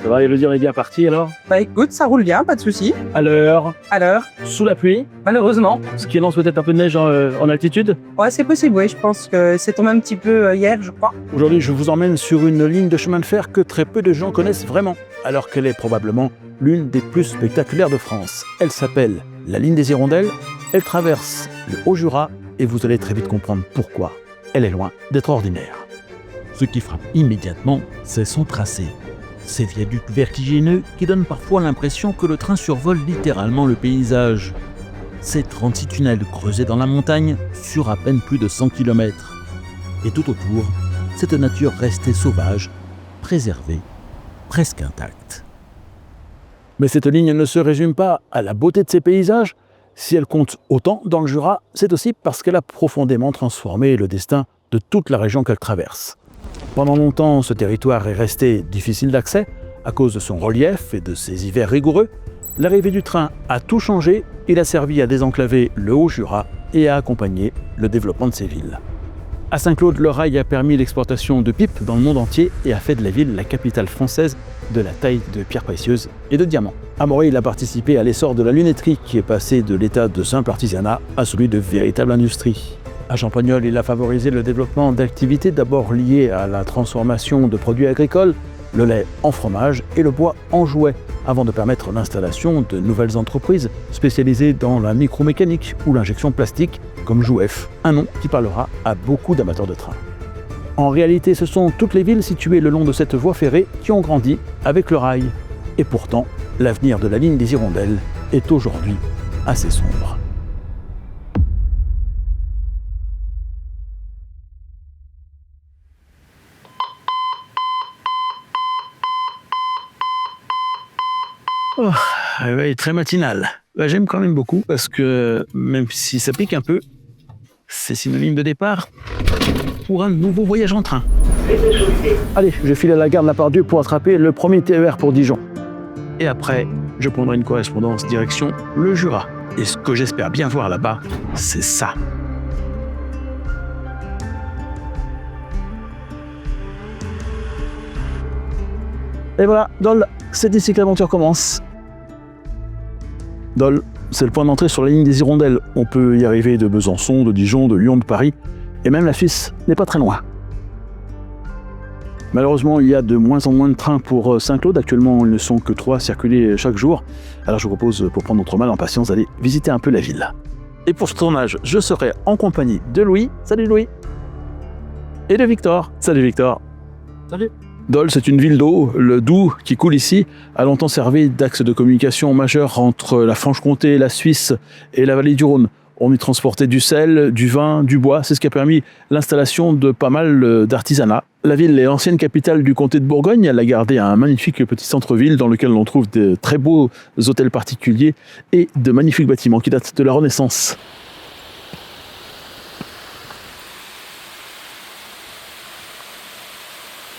Ça va, Elodie, on est bien parti alors? Bah écoute, ça roule bien, pas de souci. À l'heure, À l'heure, sous la pluie, malheureusement. ce qui lance peut-être un peu de neige en altitude. Ouais, c'est possible, oui. Je pense que c'est tombé un petit peu hier, je crois. Aujourd'hui, je vous emmène sur une ligne de chemin de fer que très peu de gens connaissent vraiment, alors qu'elle est probablement l'une des plus spectaculaires de France. Elle s'appelle la ligne des Hirondelles, elle traverse le Haut-Jura et vous allez très vite comprendre pourquoi elle est loin d'être ordinaire. Ce qui frappe immédiatement, c'est son tracé. Ces viaducs vertigineux qui donnent parfois l'impression que le train survole littéralement le paysage. Ces 36 tunnels creusés dans la montagne sur à peine plus de 100 km. Et tout autour, cette nature restée sauvage, préservée, presque intacte. Mais cette ligne ne se résume pas à la beauté de ses paysages. Si elle compte autant dans le Jura, c'est aussi parce qu'elle a profondément transformé le destin de toute la région qu'elle traverse. Pendant longtemps, ce territoire est resté difficile d'accès à cause de son relief et de ses hivers rigoureux. L'arrivée du train a tout changé, il a servi à désenclaver le Haut-Jura et à accompagner le développement de ses villes. À Saint-Claude, le rail a permis l'exportation de pipes dans le monde entier et a fait de la ville la capitale française de la taille de pierres précieuses et de diamants. À Morée, il a participé à l'essor de la lunetterie qui est passée de l'état de simple artisanat à celui de véritable industrie. À Champagnole, il a favorisé le développement d'activités d'abord liées à la transformation de produits agricoles, le lait en fromage et le bois en jouets, avant de permettre l'installation de nouvelles entreprises spécialisées dans la micromécanique ou l'injection plastique, comme Jouef, un nom qui parlera à beaucoup d'amateurs de train. En réalité, ce sont toutes les villes situées le long de cette voie ferrée qui ont grandi avec le rail. Et pourtant, l'avenir de la ligne des Hirondelles est aujourd'hui assez sombre. Oh, ouais, très matinal. J'aime quand même beaucoup parce que même si ça pique un peu, c'est synonyme de départ pour un nouveau voyage en train. Allez, je file à la gare de la Part-Dieu pour attraper le premier TER pour Dijon. Et après, je prendrai une correspondance direction le Jura. Et ce que j'espère bien voir là-bas, c'est ça. Et voilà, Dole, c'est ici que l'aventure commence. Dole, c'est le point d'entrée sur la ligne des Hirondelles. On peut y arriver de Besançon, de Dijon, de Lyon, de Paris. Et même la Suisse n'est pas très loin. Malheureusement, il y a de moins en moins de trains pour Saint-Claude. Actuellement, ils ne sont que 3 circulés chaque jour. Alors je vous propose, pour prendre notre mal en patience, d'aller visiter un peu la ville. Et pour ce tournage, je serai en compagnie de Louis. Salut Louis. Et de Victor. Salut Victor. Salut. Dole, c'est une ville d'eau. Le Doubs, qui coule ici, a longtemps servi d'axe de communication majeur entre la Franche-Comté, la Suisse et la vallée du Rhône. On y transportait du sel, du vin, du bois. C'est ce qui a permis l'installation de pas mal d'artisanat. La ville est l'ancienne capitale du comté de Bourgogne. Elle a gardé un magnifique petit centre-ville dans lequel on trouve de très beaux hôtels particuliers et de magnifiques bâtiments qui datent de la Renaissance.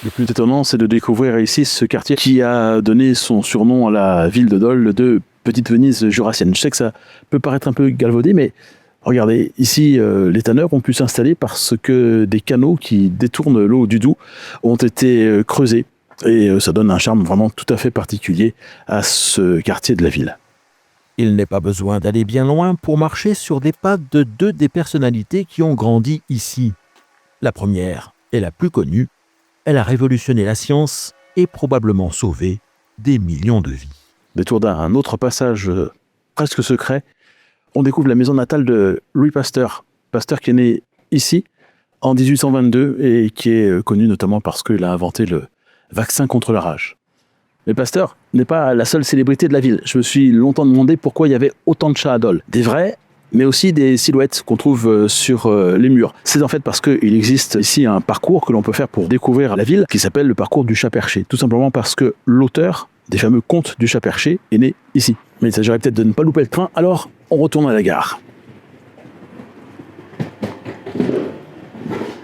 Le plus étonnant, c'est de découvrir ici ce quartier qui a donné son surnom à la ville de Dole, de Petite Venise jurassienne. Je sais que ça peut paraître un peu galvaudé, mais regardez, ici, les tanneurs ont pu s'installer parce que des canaux qui détournent l'eau du Doubs ont été creusés. Et ça donne un charme vraiment tout à fait particulier à ce quartier de la ville. Il n'est pas besoin d'aller bien loin pour marcher sur des pas de 2 des personnalités qui ont grandi ici. La première est la plus connue. Elle a révolutionné la science et probablement sauvé des millions de vies. Détour d'un autre passage presque secret, on découvre la maison natale de Louis Pasteur. Pasteur qui est né ici en 1822 et qui est connu notamment parce qu'il a inventé le vaccin contre la rage. Mais Pasteur n'est pas la seule célébrité de la ville. Je me suis longtemps demandé pourquoi il y avait autant de chats à Dole. Des vrais, mais aussi des silhouettes qu'on trouve sur les murs. C'est en fait parce qu'il existe ici un parcours que l'on peut faire pour découvrir la ville qui s'appelle le parcours du chat perché. Tout simplement parce que l'auteur des fameux contes du chat perché est né ici. Mais il s'agirait peut-être de ne pas louper le train, alors on retourne à la gare.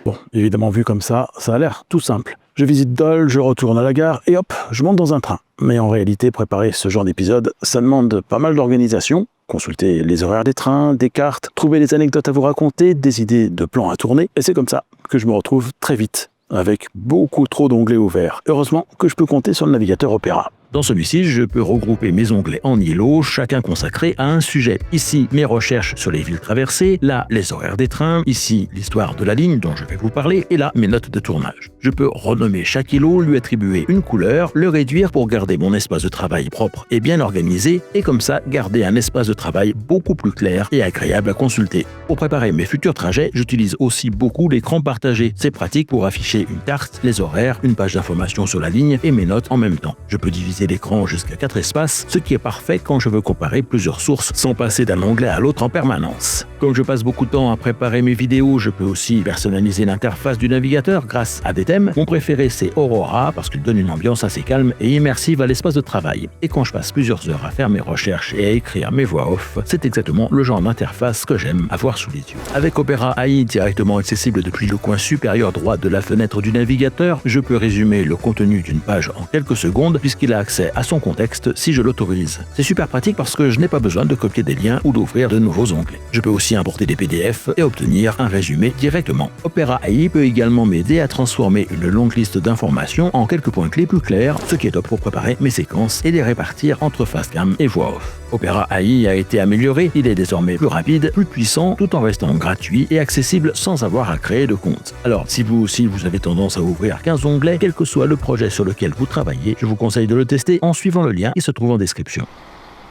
Bon, évidemment vu comme ça a l'air tout simple. Je visite Dole, je retourne à la gare et hop, je monte dans un train. Mais en réalité, préparer ce genre d'épisode, ça demande pas mal d'organisation. Consulter les horaires des trains, des cartes, trouver des anecdotes à vous raconter, des idées de plans à tourner. Et c'est comme ça que je me retrouve très vite avec beaucoup trop d'onglets ouverts. Heureusement que je peux compter sur le navigateur Opera. Dans celui-ci, je peux regrouper mes onglets en îlots, chacun consacré à un sujet. Ici, mes recherches sur les villes traversées, là, les horaires des trains, ici, l'histoire de la ligne dont je vais vous parler, et là, mes notes de tournage. Je peux renommer chaque îlot, lui attribuer une couleur, le réduire pour garder mon espace de travail propre et bien organisé, et comme ça, garder un espace de travail beaucoup plus clair et agréable à consulter. Pour préparer mes futurs trajets, j'utilise aussi beaucoup l'écran partagé. C'est pratique pour afficher une carte, les horaires, une page d'information sur la ligne et mes notes en même temps. Je peux diviser l'écran jusqu'à 4 espaces, ce qui est parfait quand je veux comparer plusieurs sources sans passer d'un onglet à l'autre en permanence. Comme je passe beaucoup de temps à préparer mes vidéos, je peux aussi personnaliser l'interface du navigateur grâce à des thèmes. Mon préféré c'est Aurora parce qu'il donne une ambiance assez calme et immersive à l'espace de travail. Et quand je passe plusieurs heures à faire mes recherches et à écrire mes voix off, c'est exactement le genre d'interface que j'aime avoir sous les yeux. Avec Opera AI directement accessible depuis le coin supérieur droit de la fenêtre du navigateur, je peux résumer le contenu d'une page en quelques secondes puisqu'il a accès à son contexte si je l'autorise. C'est super pratique parce que je n'ai pas besoin de copier des liens ou d'ouvrir de nouveaux onglets. Je peux aussi importer des PDF et obtenir un résumé directement. Opera AI peut également m'aider à transformer une longue liste d'informations en quelques points clés plus clairs, ce qui est top pour préparer mes séquences et les répartir entre face cam et voix off. Opera AI a été amélioré, il est désormais plus rapide, plus puissant, tout en restant gratuit et accessible sans avoir à créer de compte. Alors, si vous aussi vous avez tendance à ouvrir 15 onglets, quel que soit le projet sur lequel vous travaillez, je vous conseille de le tester en suivant le lien qui se trouve en description.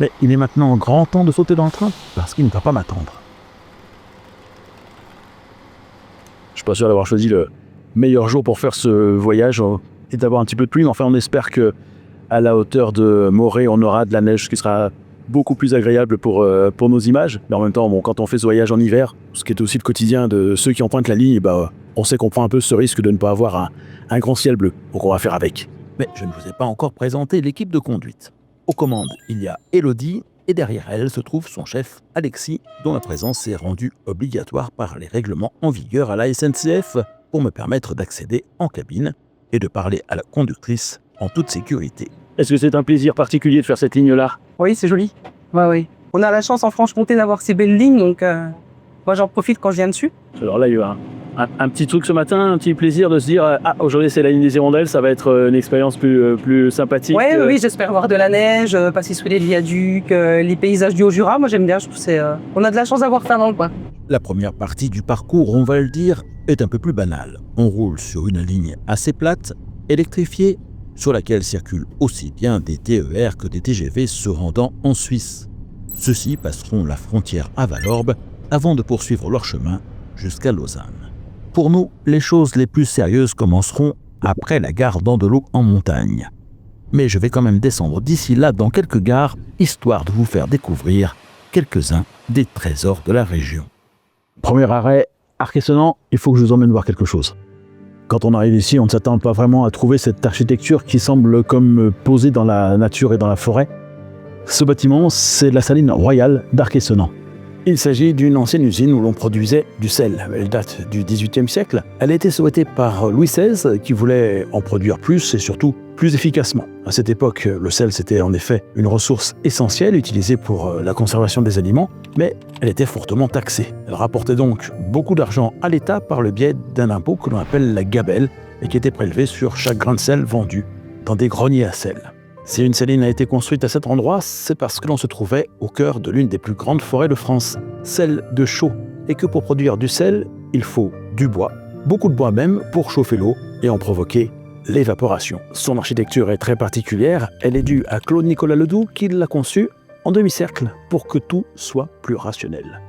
Mais il est maintenant grand temps de sauter dans le train, parce qu'il ne va pas m'attendre. Je suis pas sûr d'avoir choisi le meilleur jour pour faire ce voyage et d'avoir un petit peu de pluie, mais enfin on espère que à la hauteur de Morée, on aura de la neige, ce qui sera beaucoup plus agréable pour nos images. Mais en même temps, bon, quand on fait ce voyage en hiver, ce qui est aussi le quotidien de ceux qui empruntent la ligne, on sait qu'on prend un peu ce risque de ne pas avoir un grand ciel bleu. Donc on va faire avec. Mais je ne vous ai pas encore présenté l'équipe de conduite. Aux commandes, il y a Elodie, et derrière elle se trouve son chef, Alexis, dont la présence est rendue obligatoire par les règlements en vigueur à la SNCF pour me permettre d'accéder en cabine et de parler à la conductrice en toute sécurité. Est-ce que c'est un plaisir particulier de faire cette ligne-là ? Oui, c'est joli. Ouais, oui. On a la chance en Franche-Comté d'avoir ces belles lignes, donc moi j'en profite quand je viens dessus. Alors là, il y a eu un petit truc ce matin, un petit plaisir de se dire aujourd'hui c'est la ligne des Hirondelles, ça va être une expérience plus sympathique. Ouais, oui, j'espère voir de la neige, passer sous les viaducs, les paysages du Haut-Jura. Moi j'aime bien, je trouve on a de la chance d'avoir ça dans le coin. La première partie du parcours, on va le dire, est un peu plus banale. On roule sur une ligne assez plate, électrifiée, sur laquelle circulent aussi bien des TER que des TGV se rendant en Suisse. Ceux-ci passeront la frontière à Valorbe avant de poursuivre leur chemin jusqu'à Lausanne. Pour nous, les choses les plus sérieuses commenceront après la gare d'Andelot en montagne. Mais je vais quand même descendre d'ici là dans quelques gares, histoire de vous faire découvrir quelques-uns des trésors de la région. Premier arrêt, Arc-et-Senans, il faut que je vous emmène voir quelque chose. Quand on arrive ici, on ne s'attend pas vraiment à trouver cette architecture qui semble comme posée dans la nature et dans la forêt. Ce bâtiment, c'est la saline royale d'Arc-et-Senans. Il s'agit d'une ancienne usine où l'on produisait du sel. Elle date du XVIIIe siècle. Elle a été souhaitée par Louis XVI qui voulait en produire plus et surtout plus efficacement. À cette époque, le sel c'était en effet une ressource essentielle utilisée pour la conservation des aliments, mais elle était fortement taxée. Elle rapportait donc beaucoup d'argent à l'État par le biais d'un impôt que l'on appelle la gabelle et qui était prélevé sur chaque grain de sel vendu dans des greniers à sel. Si une saline a été construite à cet endroit, c'est parce que l'on se trouvait au cœur de l'une des plus grandes forêts de France, celle de Chaux, et que pour produire du sel, il faut du bois, beaucoup de bois même, pour chauffer l'eau et en provoquer l'évaporation. Son architecture est très particulière, elle est due à Claude-Nicolas Ledoux qui l'a conçue en demi-cercle pour que tout soit plus rationnel.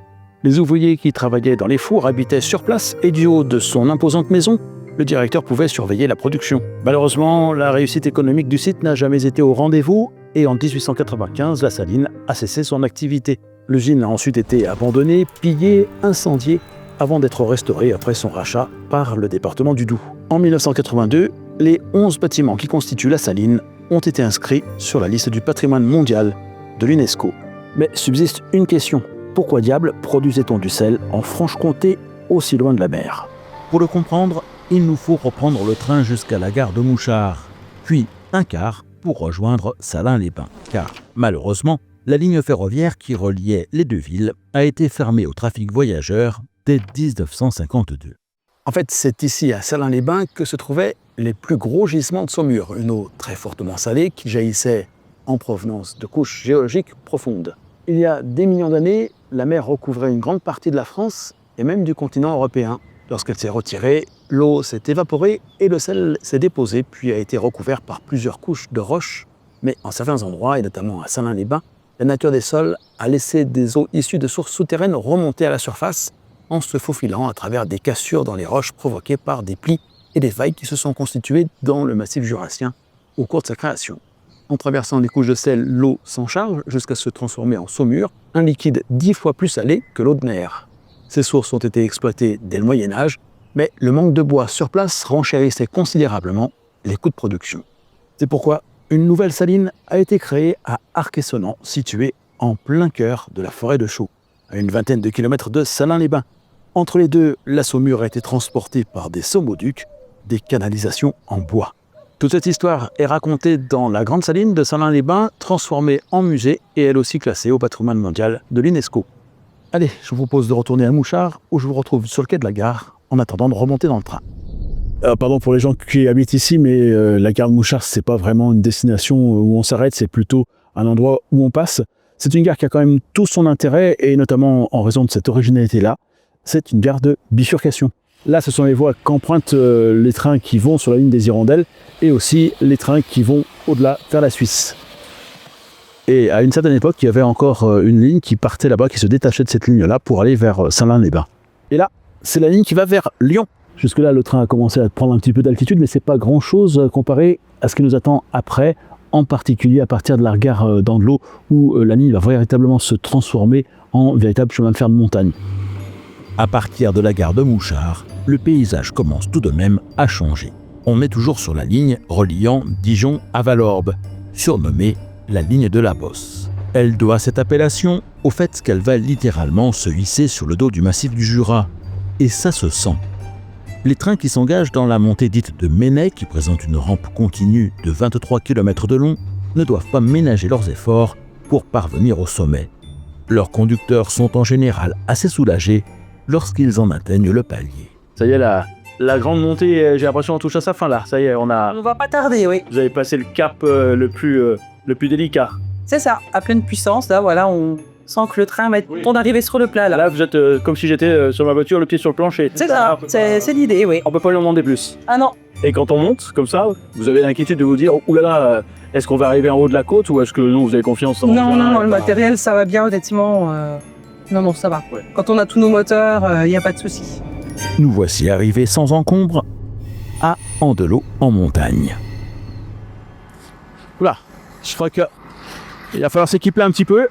Les ouvriers qui travaillaient dans les fours habitaient sur place et du haut de son imposante maison, le directeur pouvait surveiller la production. Malheureusement, la réussite économique du site n'a jamais été au rendez-vous et en 1895, la saline a cessé son activité. L'usine a ensuite été abandonnée, pillée, incendiée, avant d'être restaurée après son rachat par le département du Doubs. En 1982, les 11 bâtiments qui constituent la saline ont été inscrits sur la liste du patrimoine mondial de l'UNESCO. Mais subsiste une question. Pourquoi diable produisait-on du sel en Franche-Comté, aussi loin de la mer ? Pour le comprendre, il nous faut reprendre le train jusqu'à la gare de Mouchard, puis un quart pour rejoindre Salins-les-Bains, car malheureusement, la ligne ferroviaire qui reliait les deux villes a été fermée au trafic voyageurs dès 1952. En fait, c'est ici, à Salins-les-Bains, que se trouvaient les plus gros gisements de saumure, une eau très fortement salée qui jaillissait en provenance de couches géologiques profondes. Il y a des millions d'années, la mer recouvrait une grande partie de la France et même du continent européen. Lorsqu'elle s'est retirée, l'eau s'est évaporée et le sel s'est déposé, puis a été recouvert par plusieurs couches de roches. Mais en certains endroits, et notamment à Salins-les-Bains, la nature des sols a laissé des eaux issues de sources souterraines remonter à la surface en se faufilant à travers des cassures dans les roches provoquées par des plis et des failles qui se sont constituées dans le massif jurassien au cours de sa création. En traversant des couches de sel, l'eau s'en charge jusqu'à se transformer en saumure, un liquide 10 fois plus salé que l'eau de mer. Ces sources ont été exploitées dès le Moyen-Âge, mais le manque de bois sur place renchérissait considérablement les coûts de production. C'est pourquoi une nouvelle saline a été créée à Arc-et-Senans, située en plein cœur de la forêt de Chaux, à une vingtaine de kilomètres de Salins-les-Bains. Entre les deux, la saumure a été transportée par des saumoducs, des canalisations en bois. Toute cette histoire est racontée dans la grande saline de Salins-les-Bains, transformée en musée et elle aussi classée au patrimoine mondial de l'UNESCO. Allez, je vous propose de retourner à Mouchard, où je vous retrouve sur le quai de la gare, en attendant de remonter dans le train. Pardon pour les gens qui habitent ici, mais la gare de Mouchard, c'est pas vraiment une destination où on s'arrête, c'est plutôt un endroit où on passe. C'est une gare qui a quand même tout son intérêt, et notamment en raison de cette originalité-là, c'est une gare de bifurcation. Là, ce sont les voies qu'empruntent les trains qui vont sur la ligne des Hirondelles, et aussi les trains qui vont au-delà vers la Suisse. Et à une certaine époque, il y avait encore une ligne qui partait là-bas, qui se détachait de cette ligne-là pour aller vers Salins-les-Bains. Et là, c'est la ligne qui va vers Lyon. Jusque-là, le train a commencé à prendre un petit peu d'altitude, mais c'est pas grand-chose comparé à ce qui nous attend après, en particulier à partir de la gare d'Andelot, où la ligne va véritablement se transformer en véritable chemin de fer de montagne. À partir de la gare de Mouchard, le paysage commence tout de même à changer. On est toujours sur la ligne reliant Dijon à Valorbe, surnommée la ligne de la Bosse. Elle doit cette appellation au fait qu'elle va littéralement se hisser sur le dos du massif du Jura. Et ça se sent. Les trains qui s'engagent dans la montée dite de Ménay, qui présente une rampe continue de 23 km de long, ne doivent pas ménager leurs efforts pour parvenir au sommet. Leurs conducteurs sont en général assez soulagés lorsqu'ils en atteignent le palier. Ça y est, la grande montée, j'ai l'impression qu'on touche à sa fin là. Ça y est, On va pas tarder, oui. vous avez passé le cap le plus délicat. C'est ça, à pleine puissance, là, voilà, on sent que le train va être on d'arriver sur le plat, là. Là, vous êtes comme si j'étais sur ma voiture, le pied sur le plancher. C'est ça, c'est l'idée, oui. On peut pas lui en demander plus. Ah non, Et quand on monte comme ça, vous avez l'inquiétude de vous dire « Oulala, est-ce qu'on va arriver en haut de la côte ou est-ce que non, vous avez confiance en non, le matériel, ça va bien, honnêtement. Non, ça va. Ouais. Quand on a tous nos moteurs, il n'y a pas de souci. Nous voici arrivés sans encombre à Andelot en montagne. Oula, je crois qu'il va falloir s'équiper un petit peu.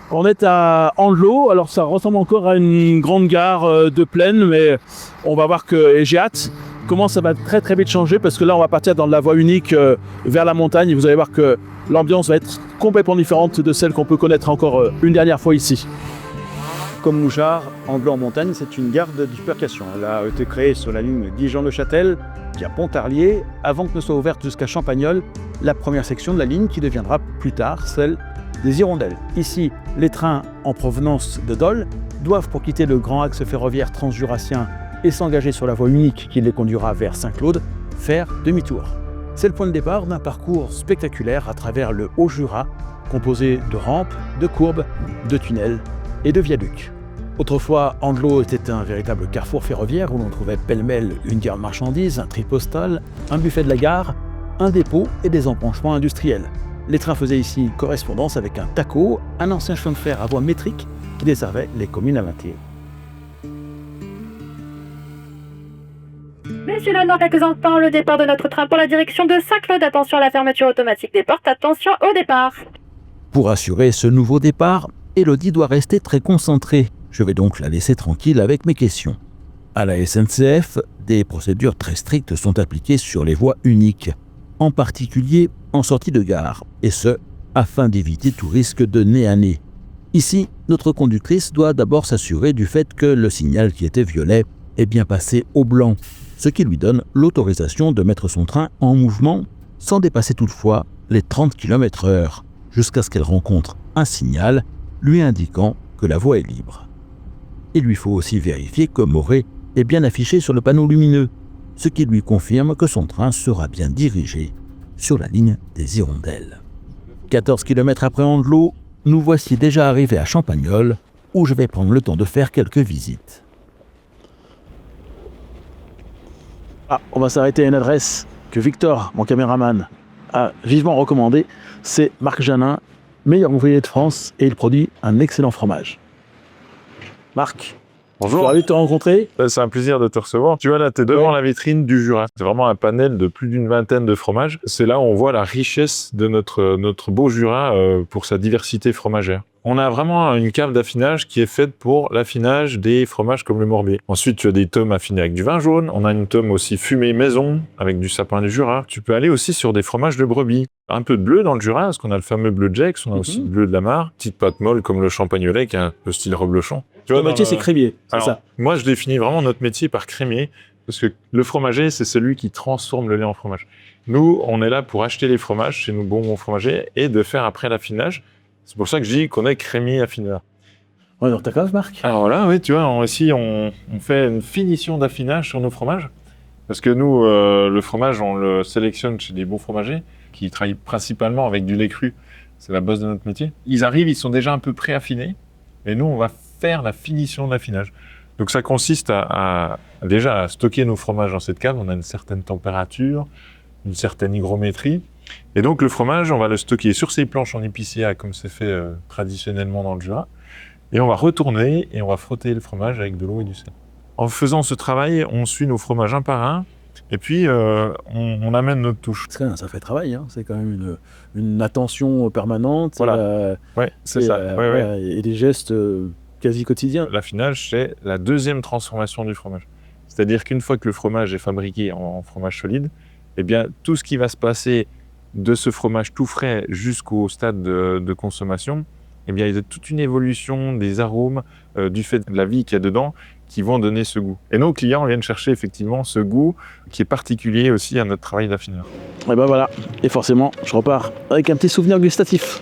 On est à Andelot, alors ça ressemble encore à une grande gare de plaine, mais on va voir que, et j'ai hâte, comment ça va très très vite changer, parce que là on va partir dans la voie unique vers la montagne, et vous allez voir que l'ambiance va être complètement différente de celle qu'on peut connaître encore une dernière fois ici. Comme Mouchard, Andelot en montagne, c'est une gare de bifurcation. Elle a été créée sur la ligne Dijon-le-Châtel, via Pontarlier, avant que ne soit ouverte jusqu'à Champagnole, la première section de la ligne qui deviendra plus tard celle des Hirondelles. Ici, les trains en provenance de Dole doivent, pour quitter le grand axe ferroviaire transjurassien et s'engager sur la voie unique qui les conduira vers Saint-Claude, faire demi-tour. C'est le point de départ d'un parcours spectaculaire à travers le Haut-Jura, composé de rampes, de courbes, de tunnels et de viaducs. Autrefois, Andelot était un véritable carrefour ferroviaire où l'on trouvait pêle-mêle une gare de marchandises, un tri postal, un buffet de la gare, un dépôt et des embranchements industriels. Les trains faisaient ici correspondance avec un TACO, un ancien chemin de fer à voie métrique qui desservait les communes alentours. Messieurs, là, dans quelques instants, le départ de notre train pour la direction de Saint-Claude. Attention à la fermeture automatique des portes, attention au départ. Pour assurer ce nouveau départ, Élodie doit rester très concentrée. Je vais donc la laisser tranquille avec mes questions. À la SNCF, des procédures très strictes sont appliquées sur les voies uniques, en particulier en sortie de gare, et ce, afin d'éviter tout risque de nez à nez. Ici, notre conductrice doit d'abord s'assurer du fait que le signal qui était violet est bien passé au blanc, ce qui lui donne l'autorisation de mettre son train en mouvement sans dépasser toutefois les 30 km/h, jusqu'à ce qu'elle rencontre un signal lui indiquant que la voie est libre. Il lui faut aussi vérifier que Morée est bien affiché sur le panneau lumineux, ce qui lui confirme que son train sera bien dirigé sur la ligne des Hirondelles. 14 km après Andelot, nous voici déjà arrivés à Champagnole, où je vais prendre le temps de faire quelques visites. Ah, on va s'arrêter à une adresse que Victor, mon caméraman, a vivement recommandée. C'est Marc Janin, meilleur ouvrier de France, et il produit un excellent fromage. Marc, Bonjour. ravi de te rencontrer. C'est un plaisir de te recevoir. Tu vois là, tu es devant la vitrine du Jura. C'est vraiment un panel de plus d'une vingtaine de fromages. C'est là où on voit la richesse de notre beau Jura pour sa diversité fromagère. On a vraiment une cave d'affinage qui est faite pour l'affinage des fromages comme le Morbier. Ensuite, tu as des tomes affinés avec du vin jaune. On a une tome aussi fumée maison avec du sapin du Jura. Tu peux aller aussi sur des fromages de brebis. Un peu de bleu dans le Jura, parce qu'on a le fameux bleu de Gex, on a aussi le bleu de la Mare. Petite pâte molle comme le champagnolais, qui est un peu style reblochon. Ton métier, c'est crémier, c'est Alors, ça. Moi, je définis vraiment notre métier par crémier, parce que le fromager, c'est celui qui transforme le lait en fromage. Nous, on est là pour acheter les fromages chez nos bons fromagers et de faire après l'affinage. C'est pour ça que je dis qu'on est crémier affineur. On est dans ta cave, Marc? Alors là, oui, tu vois, ici, on fait une finition d'affinage sur nos fromages. Parce que nous, le fromage, on le sélectionne chez des bons fromagers qui travaillent principalement avec du lait cru. C'est la base de notre métier. Ils arrivent, ils sont déjà un peu pré-affinés. Et nous, on va faire la finition d'affinage. Donc ça consiste déjà à stocker nos fromages dans cette cave. On a une certaine température, une certaine hygrométrie. Et donc le fromage, on va le stocker sur ces planches en épicéa, comme c'est fait traditionnellement dans le Jura. Et on va retourner et on va frotter le fromage avec de l'eau et du sel. En faisant ce travail, on suit nos fromages un par un. Et puis, on amène notre touche. C'est quand même un sacré travail, hein. C'est quand même une attention permanente. Voilà. Ouais, c'est ça. Ouais. Et des gestes quasi quotidiens. L'affinage, c'est la deuxième transformation du fromage. C'est-à-dire qu'une fois que le fromage est fabriqué en fromage solide, eh bien, tout ce qui va se passer de ce fromage tout frais jusqu'au stade de consommation, eh bien, il y a toute une évolution des arômes, du fait de la vie qu'il y a dedans, qui vont donner ce goût. Et nos clients viennent chercher effectivement ce goût qui est particulier aussi à notre travail d'affineur. Et ben voilà, et forcément, je repars avec un petit souvenir gustatif.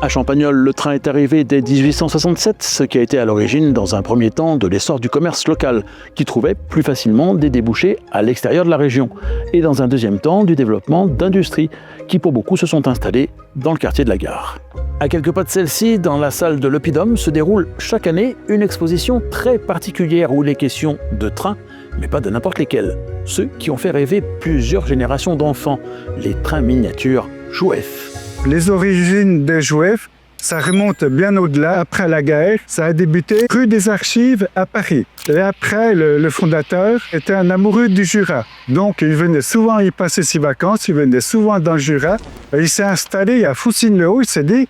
À Champagnole, le train est arrivé dès 1867, ce qui a été à l'origine, dans un premier temps, de l'essor du commerce local, qui trouvait plus facilement des débouchés à l'extérieur de la région, et dans un deuxième temps, du développement d'industries, qui pour beaucoup se sont installées dans le quartier de la Gare. À quelques pas de celle-ci, dans la salle de l'Oppidum, se déroule chaque année une exposition très particulière où il est question de trains, mais pas de n'importe lesquels. Ceux qui ont fait rêver plusieurs générations d'enfants, les trains miniatures Jouef. Les origines des Jouef, ça remonte bien au-delà. Après la guerre, ça a débuté rue des Archives à Paris. Et après, le fondateur était un amoureux du Jura. Donc, il venait souvent y passer ses vacances, il venait souvent dans le Jura. Et il s'est installé à Foussines-le-Haut, il s'est dit,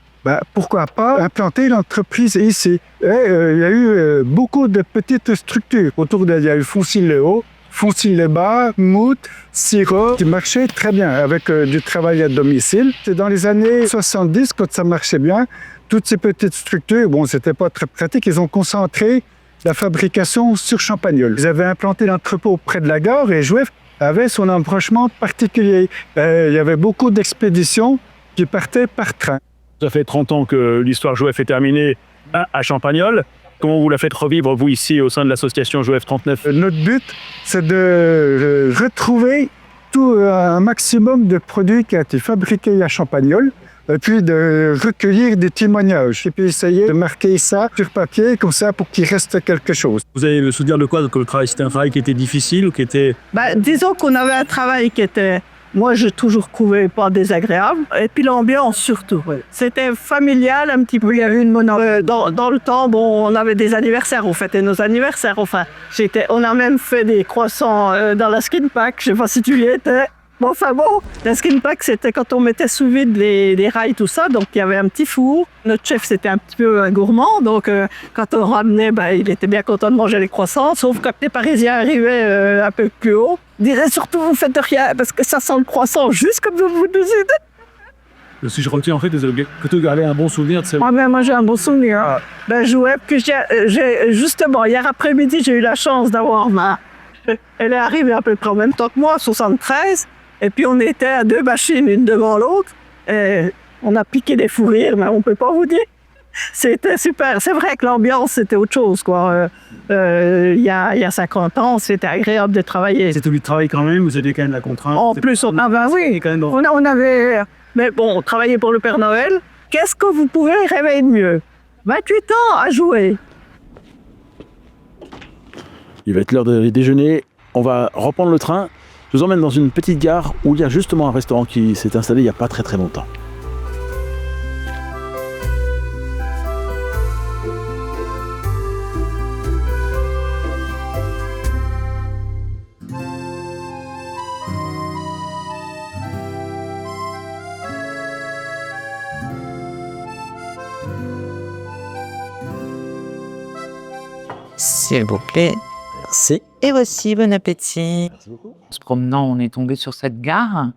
pourquoi pas implanter l'entreprise ici. Et il y a eu beaucoup de petites structures autour d'elle. Il y a eu Foussines-le-Haut, Foussines-les-Bas, Mout, Sirop, qui marchait très bien avec du travail à domicile. C'est dans les années 70, quand ça marchait bien, toutes ces petites structures, bon, c'était pas très pratique, ils ont concentré la fabrication sur Champagnole. Ils avaient implanté l'entrepôt près de la gare et Jouef avait son embranchement particulier. Il y avait beaucoup d'expéditions qui partaient par train. Ça fait 30 ans que l'histoire Jouef est terminée à Champagnole. Comment vous la faites revivre, vous, ici, au sein de l'association Jouef 39? Notre but, c'est de retrouver un maximum de produits qui ont été fabriqués à Champagnole, et puis de recueillir des témoignages, et puis essayer de marquer ça sur papier, comme ça, pour qu'il reste quelque chose. Vous avez le souvenir de quoi? Que le travail, c'était un travail qui était difficile ou qui était... Disons qu'on avait un travail qui était... Moi, j'ai toujours trouvé pas désagréable. Et puis l'ambiance surtout. Ouais. C'était familial un petit peu. Il y avait une dans le temps, bon, on avait des anniversaires. On fêtait nos anniversaires. Enfin, on a même fait des croissants dans la skin pack. Je sais pas si tu y étais. Bon, la skin pack, c'était quand on mettait sous vide les rails, tout ça. Donc, il y avait un petit four. Notre chef, c'était un petit peu un gourmand. Donc, quand on ramenait, il était bien content de manger les croissants. Sauf quand les Parisiens arrivaient un peu plus haut, ils disaient surtout, vous faites rien, parce que ça sent le croissant juste comme vous nous dites. Si je retiens, en fait, que tu gardais un bon souvenir de ça. Moi, j'ai un bon souvenir. Jouef, que justement, hier après-midi, j'ai eu la chance d'avoir Elle est arrivée à peu près en même temps que moi, 73. Et puis on était à deux machines, une devant l'autre. Et on a piqué des fous rires, mais on peut pas vous dire. C'était super. C'est vrai que l'ambiance, c'était autre chose, quoi. Il y a 50 ans, c'était agréable de travailler. C'était du travail quand même, vous aviez quand même la contrainte. En plus, on avait, quand même bon. on avait... Mais bon, travailler pour le Père Noël, qu'est-ce que vous pouvez rêver de mieux? 28 ans à jouer. Il va être l'heure de déjeuner. On va reprendre le train. Je vous emmène dans une petite gare où il y a justement un restaurant qui s'est installé il n'y a pas très très longtemps. S'il vous plaît. Merci. Et voici, bon appétit. Merci beaucoup. En se promenant, on est tombé sur cette gare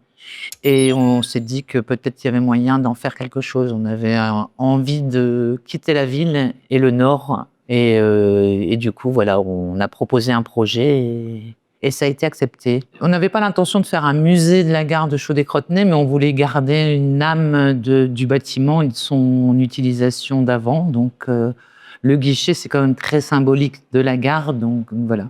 et on s'est dit que peut-être il y avait moyen d'en faire quelque chose. On avait envie de quitter la ville et le nord. Et du coup, voilà, on a proposé un projet et ça a été accepté. On n'avait pas l'intention de faire un musée de la gare de Chaudet-Crotenay, mais on voulait garder une âme du bâtiment et de son utilisation d'avant. Donc, le guichet, c'est quand même très symbolique de la gare, donc voilà.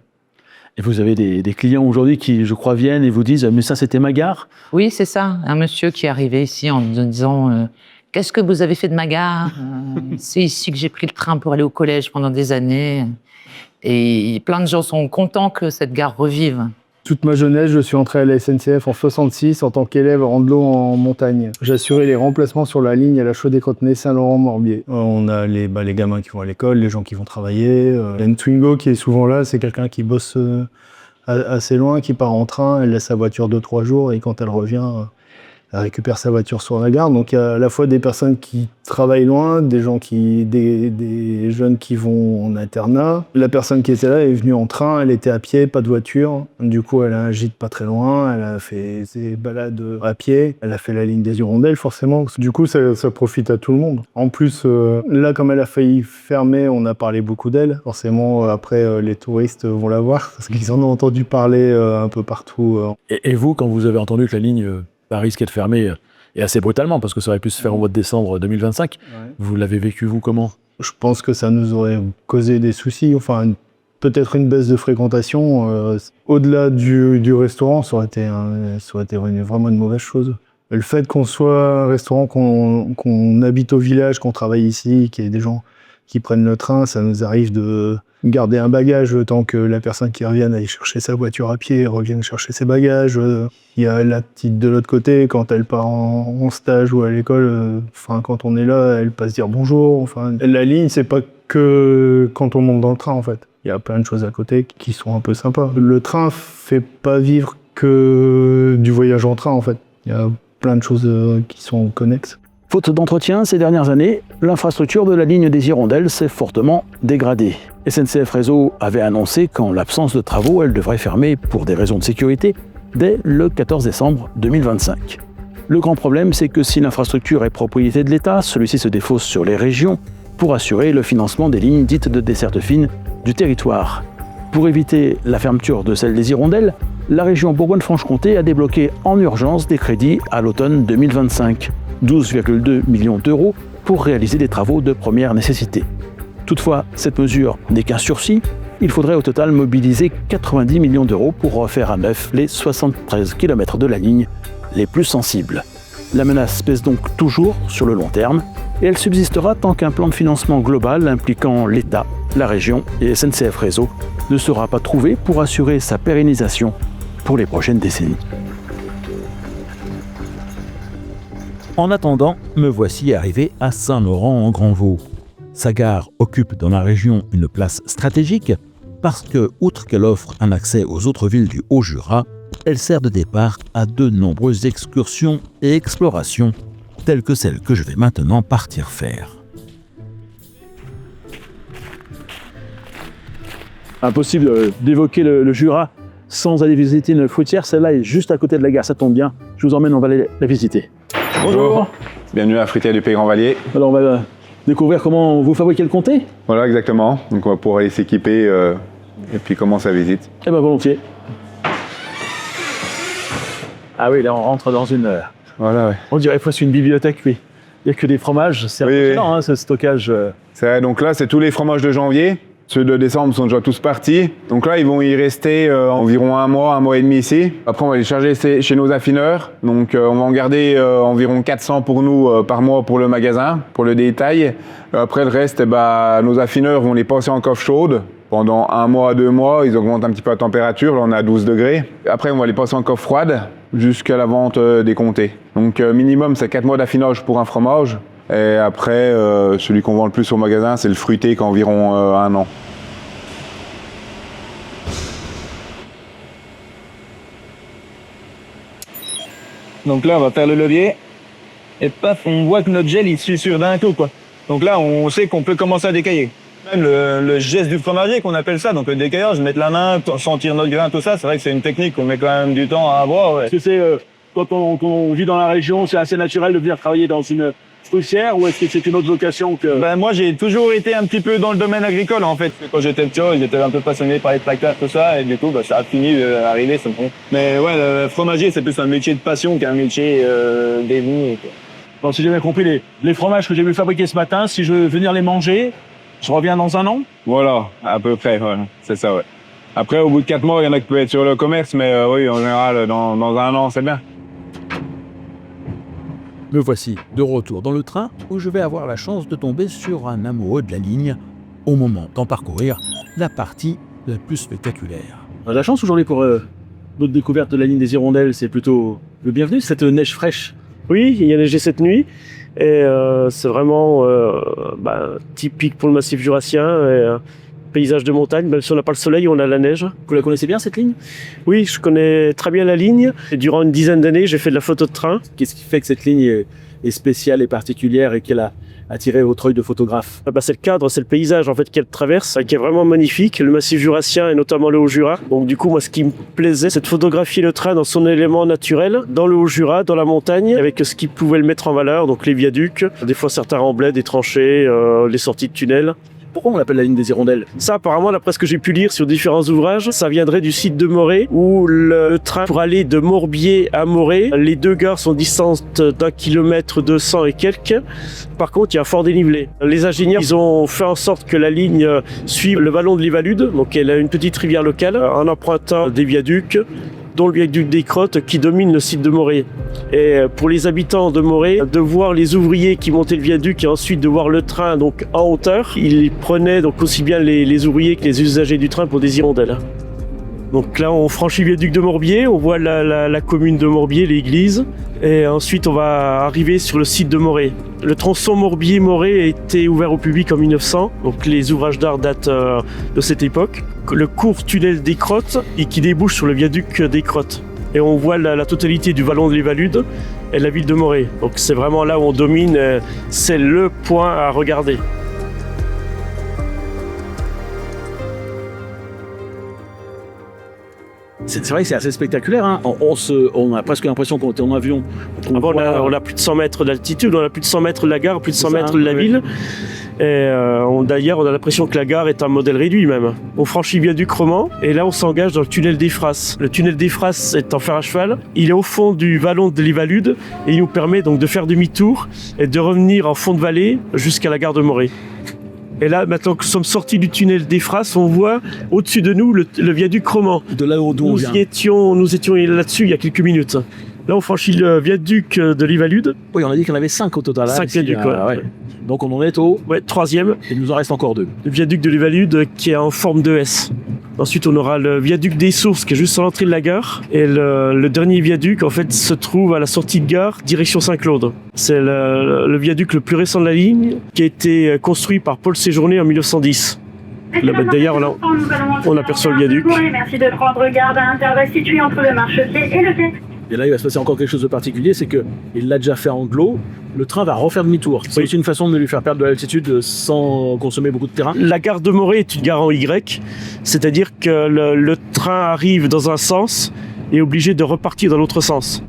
Et vous avez des clients aujourd'hui qui, je crois, viennent et vous disent « mais ça, c'était ma gare ». Oui, c'est ça. Un monsieur qui est arrivé ici en me disant « Qu'est-ce que vous avez fait de ma gare ? C'est ici que j'ai pris le train pour aller au collège pendant des années. » Et plein de gens sont contents que cette gare revive. Toute ma jeunesse, je suis entré à la SNCF en 66 en tant qu'élève rando en montagne. J'assurais les remplacements sur la ligne à la Chaudet-Crotenay Saint-Laurent-Morbier. On a les gamins qui vont à l'école, les gens qui vont travailler. Il y a une Twingo qui est souvent là, c'est quelqu'un qui bosse assez loin, qui part en train, elle laisse sa voiture 2-3 jours et quand elle revient, elle récupère sa voiture sur la gare. Donc il y a à la fois des personnes qui travaillent loin, des jeunes qui vont en internat. La personne qui était là est venue en train, elle était à pied, pas de voiture. Du coup, elle a un gîte pas très loin, elle a fait ses balades à pied, elle a fait la ligne des Hirondelles forcément. Du coup, ça profite à tout le monde. En plus, là, comme elle a failli fermer, on a parlé beaucoup d'elle. Forcément, après, les touristes vont la voir parce qu'ils en ont entendu parler un peu partout. Et vous, quand vous avez entendu que la ligne risquait de fermer, et assez brutalement, parce que ça aurait pu se faire au mois de décembre 2025, vous l'avez vécu, vous, comment ? Je pense que ça nous aurait causé des soucis, enfin, peut-être une baisse de fréquentation. Au-delà du restaurant, ça aurait été vraiment une mauvaise chose. Le fait qu'on soit un restaurant, qu'on habite au village, qu'on travaille ici, qu'il y ait des gens qui prennent le train, ça nous arrive de garder un bagage le temps que la personne qui revienne aille chercher sa voiture à pied, revienne chercher ses bagages. Il y a la petite de l'autre côté, quand elle part en stage ou à l'école, quand on est là, elle passe dire bonjour. Enfin, la ligne, c'est pas que quand on monte dans le train, en fait. Il y a plein de choses à côté qui sont un peu sympas. Le train fait pas vivre que du voyage en train, en fait. Il y a plein de choses qui sont connexes. Faute d'entretien ces dernières années, l'infrastructure de la ligne des Hirondelles s'est fortement dégradée. SNCF Réseau avait annoncé qu'en l'absence de travaux, elle devrait fermer pour des raisons de sécurité dès le 14 décembre 2025. Le grand problème, c'est que si l'infrastructure est propriété de l'État, celui-ci se défausse sur les régions pour assurer le financement des lignes dites de desserte fine du territoire. Pour éviter la fermeture de celle des Hirondelles, la région Bourgogne-Franche-Comté a débloqué en urgence des crédits à l'automne 2025. 12,2 millions d'euros pour réaliser des travaux de première nécessité. Toutefois, cette mesure n'est qu'un sursis. Il faudrait au total mobiliser 90 millions d'euros pour refaire à neuf les 73 km de la ligne les plus sensibles. La menace pèse donc toujours sur le long terme et elle subsistera tant qu'un plan de financement global impliquant l'État, la région et SNCF Réseau ne sera pas trouvé pour assurer sa pérennisation pour les prochaines décennies. En attendant, me voici arrivé à Saint-Laurent-en-Grandvaux. Sa gare occupe dans la région une place stratégique parce que, outre qu'elle offre un accès aux autres villes du Haut-Jura, elle sert de départ à de nombreuses excursions et explorations, telles que celle que je vais maintenant partir faire. Impossible d'évoquer le Jura sans aller visiter une fruitière. Celle-là est juste à côté de la gare, ça tombe bien. Je vous emmène, on va aller la visiter. Bonjour. Bienvenue à la fruitière du Pays Grand Vallier. Alors on va découvrir comment vous fabriquez le comté. Voilà, exactement. Donc on va pouvoir aller s'équiper et puis commencer la visite. Eh bien volontiers. Ah oui, là on rentre dans une... Voilà, ouais. On dirait presque une bibliothèque, oui. Il n'y a que des fromages, c'est Oui, impressionnant, hein, ce stockage. C'est vrai, donc là, c'est tous les fromages de janvier. Ceux de décembre sont déjà tous partis. Donc là, ils vont y rester environ un mois et demi ici. Après, on va les charger chez nos affineurs. Donc on va en garder environ 400 pour nous par mois pour le magasin, pour le détail. Après, le reste, nos affineurs vont les passer en coffre chaude. Pendant 1 mois à 2 mois, ils augmentent un petit peu la température. Là, on est à 12 degrés. Après, on va les passer en coffre froide jusqu'à la vente décomptée. Donc minimum, c'est 4 mois d'affinage pour un fromage. Et après, celui qu'on vend le plus au magasin, c'est le fruité qui a environ 1 an. Donc là, on va faire le levier. Et paf, on voit que notre gel, il se fissure d'un coup, quoi. Donc là, on sait qu'on peut commencer à décailler. Même le geste du fromager, qu'on appelle ça, donc le décaillage, mettre la main, sentir notre grain, tout ça, c'est vrai que c'est une technique qu'on met quand même du temps à avoir. Ouais. Est-ce que c'est, quand on vit dans la région, c'est assez naturel de venir travailler dans une fruitière ou est-ce que c'est une autre vocation que... Moi, j'ai toujours été un petit peu dans le domaine agricole, en fait. Quand j'étais petit, j'étais un peu passionné par les tracteurs, tout ça, et du coup, ça a fini d'arriver, c'est bon. Mais ouais, le fromager, c'est plus un métier de passion qu'un métier d'évier, quoi. Bon, si j'ai bien compris, les fromages que j'ai vu fabriquer ce matin, si je veux venir les manger, je reviens dans 1 an? Voilà, à peu près, ouais. C'est ça, ouais. Après, au bout de 4 mois, il y en a qui peuvent être sur le commerce, mais oui, en général, dans 1 an, c'est bien. Me voici de retour dans le train où je vais avoir la chance de tomber sur un amoureux de la ligne au moment d'en parcourir la partie la plus spectaculaire. On a de la chance aujourd'hui pour notre découverte de la ligne des Hirondelles, c'est plutôt le bienvenu, cette neige fraîche. Oui, il y a neigé cette nuit et c'est vraiment typique pour le massif jurassien. Paysage de montagne, même si on n'a pas le soleil, on a la neige. Vous la connaissez bien cette ligne? Oui, je connais très bien la ligne. Et durant une dizaine d'années, j'ai fait de la photo de train. Qu'est-ce qui fait que cette ligne est spéciale et particulière et qu'elle a attiré votre œil de photographe? C'est le cadre, c'est le paysage en fait qu'elle traverse, qui est vraiment magnifique. Le massif jurassien et notamment le Haut-Jura. Donc du coup, moi, ce qui me plaisait, c'est de photographier le train dans son élément naturel, dans le Haut-Jura, dans la montagne, avec ce qui pouvait le mettre en valeur, donc les viaducs, des fois certains remblais, des tranchées, les sorties de tunnels. Pourquoi on l'appelle la ligne des Hirondelles? Ça, apparemment, d'après ce que j'ai pu lire sur différents ouvrages, ça viendrait du site de Morée, où le train pour aller de Morbier à Morée, les 2 gares sont distantes d'1 km 200 et quelques. Par contre, il y a un fort dénivelé. Les ingénieurs, ils ont fait en sorte que la ligne suive le vallon de l'Évalude, donc elle a une petite rivière locale, en empruntant des viaducs, dont le viaduc des Crottes qui domine le site de Morée. Et pour les habitants de Morée, de voir les ouvriers qui montaient le viaduc et ensuite de voir le train donc en hauteur, ils prenaient donc aussi bien les ouvriers que les usagers du train pour des hirondelles. Donc là, on franchit le viaduc de Morbier, on voit la commune de Morbier, l'église, et ensuite on va arriver sur le site de Morée. Le tronçon Morbier-Morée a été ouvert au public en 1900, donc les ouvrages d'art datent de cette époque. Le court tunnel des Crottes et qui débouche sur le viaduc des Crottes. Et on voit la totalité du vallon de l'Évalude et la ville de Morée. Donc c'est vraiment là où on domine, c'est le point à regarder. C'est vrai que c'est assez spectaculaire, hein. On a presque l'impression qu'on était en avion. On a plus de 100 mètres d'altitude, on a plus de 100 mètres de la gare, plus de 100 mètres de la ville. Et d'ailleurs, on a l'impression que la gare est un modèle réduit même. On franchit le viaduc roman et là on s'engage dans le tunnel des Frasses. Le tunnel des Frasses est en fer à cheval. Il est au fond du vallon de l'Évalude et il nous permet donc de faire demi-tour et de revenir en fond de vallée jusqu'à la gare de Morée. Et là, maintenant que nous sommes sortis du tunnel des Frasses, on voit au-dessus de nous le viaduc roman. De là où on vient. Nous étions là-dessus il y a quelques minutes. Là, on franchit le viaduc de l'Évalude. Oui, on a dit qu'il y en avait 5 au total. 5 viaducs, ouais. Donc on en est au 3e. Il nous en reste encore 2. Le viaduc de l'Évalude qui est en forme de S. Ensuite, on aura le viaduc des Sources qui est juste à l'entrée de la gare. Et le dernier viaduc, en fait, se trouve à la sortie de gare, direction Saint-Claude. C'est le viaduc le plus récent de la ligne qui a été construit par Paul Séjourné en 1910. D'ailleurs, là, on aperçoit le viaduc. Merci de prendre garde à l'intervalle situé entre le marchepied et le quai. Et là, il va se passer encore quelque chose de particulier, c'est qu'il l'a déjà fait en anglo, le train va refaire demi-tour. C'est aussi une façon de lui faire perdre de l'altitude sans consommer beaucoup de terrain. La gare de Morée est une gare en Y, c'est-à-dire que le train arrive dans un sens et est obligé de repartir dans l'autre sens.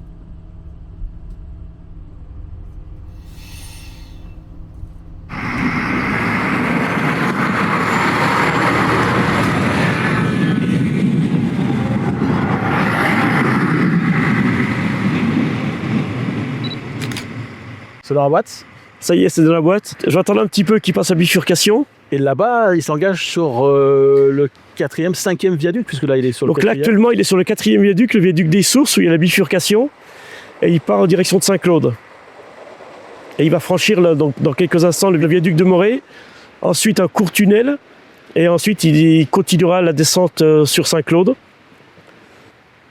C'est dans la boîte. Ça y est, c'est dans la boîte. J'attends un petit peu qu'il passe la bifurcation. Et là-bas, il s'engage sur le 4e, 5e viaduc, puisque là, il est sur le 4e. Donc là, actuellement, il est sur le 4e viaduc, le viaduc des Sources, où il y a la bifurcation. Et il part en direction de Saint-Claude. Et il va franchir là, dans quelques instants le viaduc de Morée. Ensuite, un court tunnel. Et ensuite, il continuera la descente sur Saint-Claude.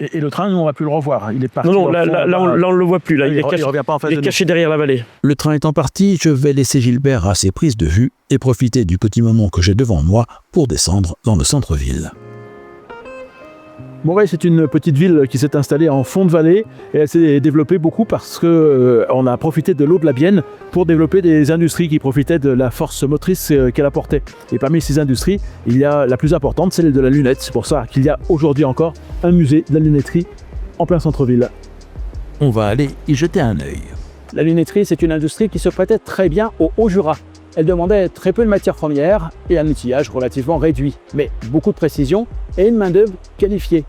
Et le train, nous, on ne va plus le revoir. Il est parti. Non, là, on ne le voit plus. Là, il est caché derrière la vallée. Le train étant parti, je vais laisser Gilbert à ses prises de vue et profiter du petit moment que j'ai devant moi pour descendre dans le centre-ville. Morée, c'est une petite ville qui s'est installée en fond de vallée et elle s'est développée beaucoup parce qu'on a profité de l'eau de la Bienne pour développer des industries qui profitaient de la force motrice qu'elle apportait. Et parmi ces industries, il y a la plus importante, celle de la lunette. C'est pour ça qu'il y a aujourd'hui encore un musée de la lunetterie en plein centre-ville. On va aller y jeter un œil. La lunetterie, c'est une industrie qui se prêtait très bien au Haut-Jura. Elle demandait très peu de matières premières et un outillage relativement réduit, mais beaucoup de précision et une main-d'œuvre qualifiée.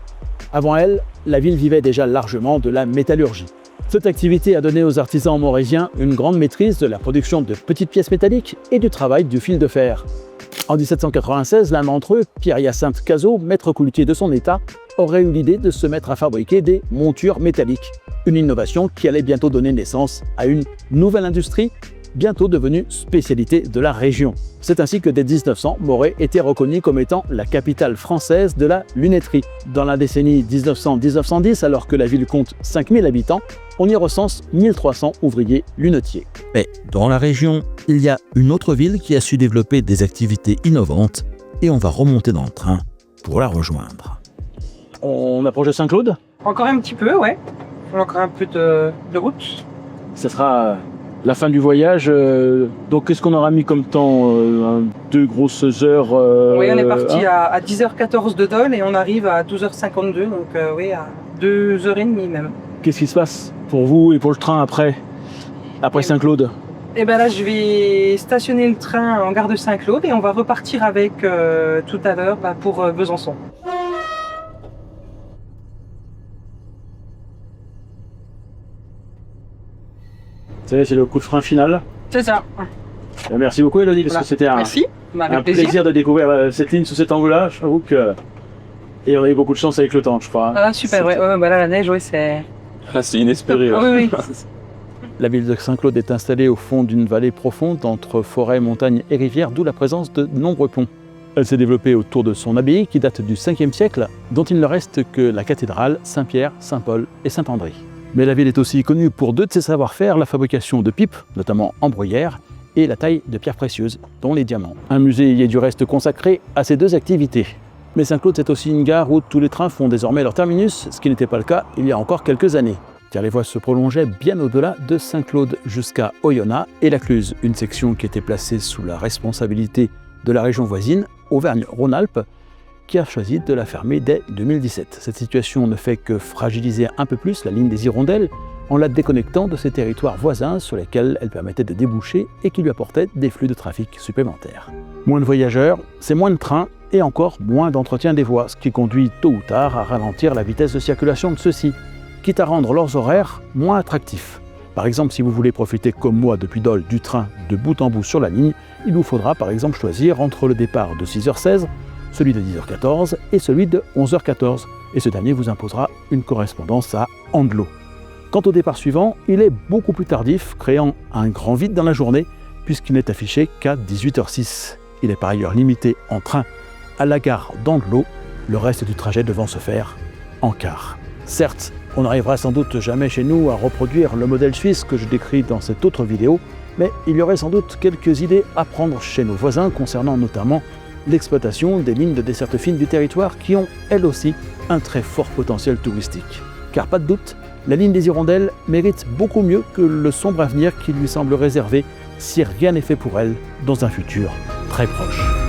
Avant elle, la ville vivait déjà largement de la métallurgie. Cette activité a donné aux artisans morésiens une grande maîtrise de la production de petites pièces métalliques et du travail du fil de fer. En 1796, l'un d'entre eux, Pierre-Hyacinthe Cazot, maître cloutier de son état, aurait eu l'idée de se mettre à fabriquer des montures métalliques. Une innovation qui allait bientôt donner naissance à une nouvelle industrie, bientôt devenue spécialité de la région. C'est ainsi que dès 1900, Morée était reconnue comme étant la capitale française de la lunetterie. Dans la décennie 1900-1910, alors que la ville compte 5000 habitants, on y recense 1300 ouvriers lunetiers. Mais dans la région, il y a une autre ville qui a su développer des activités innovantes et on va remonter dans le train pour la rejoindre. On approche de Saint-Claude ? Encore un petit peu, ouais. On a encore un peu de route. Ça sera la fin du voyage. Donc qu'est-ce qu'on aura mis comme temps 2 grosses heures Oui, on est parti à 10h14 de Dole et on arrive à 12h52, donc oui, à 2h30 même. Qu'est-ce qui se passe pour vous et pour le train après Saint-Claude? Et ben là, je vais stationner le train en gare de Saint-Claude et on va repartir avec tout à l'heure pour Besançon. C'est le coup de frein final. C'est ça. Merci beaucoup Elodie, parce que c'était un plaisir de découvrir cette ligne sous cet angle-là. Je t'avoue que et on a eu beaucoup de chance avec le temps, je crois. Ah super, ouais, là la neige, oui, c'est... Ah, c'est inespéré. Oui. La ville de Saint-Claude est installée au fond d'une vallée profonde entre forêts, montagnes et rivières, d'où la présence de nombreux ponts. Elle s'est développée autour de son abbaye qui date du 5e siècle, dont il ne reste que la cathédrale Saint-Pierre, Saint-Paul et Saint-André. Mais la ville est aussi connue pour 2 de ses savoir-faire, la fabrication de pipes, notamment en bruyère, et la taille de pierres précieuses, dont les diamants. Un musée y est du reste consacré à ces 2 activités. Mais Saint-Claude, c'est aussi une gare où tous les trains font désormais leur terminus, ce qui n'était pas le cas il y a encore quelques années. Car les voies se prolongeaient bien au-delà de Saint-Claude jusqu'à Oyonnax et la Cluse, une section qui était placée sous la responsabilité de la région voisine, Auvergne-Rhône-Alpes, qui a choisi de la fermer dès 2017. Cette situation ne fait que fragiliser un peu plus la ligne des Hirondelles en la déconnectant de ses territoires voisins sur lesquels elle permettait de déboucher et qui lui apportaient des flux de trafic supplémentaires. Moins de voyageurs, c'est moins de trains et encore moins d'entretien des voies, ce qui conduit tôt ou tard à ralentir la vitesse de circulation de ceux-ci, quitte à rendre leurs horaires moins attractifs. Par exemple, si vous voulez profiter comme moi depuis Dole du train de bout en bout sur la ligne, il vous faudra par exemple choisir entre le départ de 6h16, celui de 10h14 et celui de 11h14, et ce dernier vous imposera une correspondance à Andlo. Quant au départ suivant, il est beaucoup plus tardif, créant un grand vide dans la journée, puisqu'il n'est affiché qu'à 18h06. Il est par ailleurs limité en train à la gare d'Andlo, le reste du trajet devant se faire en car. Certes, on n'arrivera sans doute jamais chez nous à reproduire le modèle suisse que je décris dans cette autre vidéo, mais il y aurait sans doute quelques idées à prendre chez nos voisins concernant notamment l'exploitation des lignes de desserte fine du territoire qui ont, elles aussi, un très fort potentiel touristique. Car pas de doute, la ligne des Hirondelles mérite beaucoup mieux que le sombre avenir qui lui semble réservé si rien n'est fait pour elle dans un futur très proche.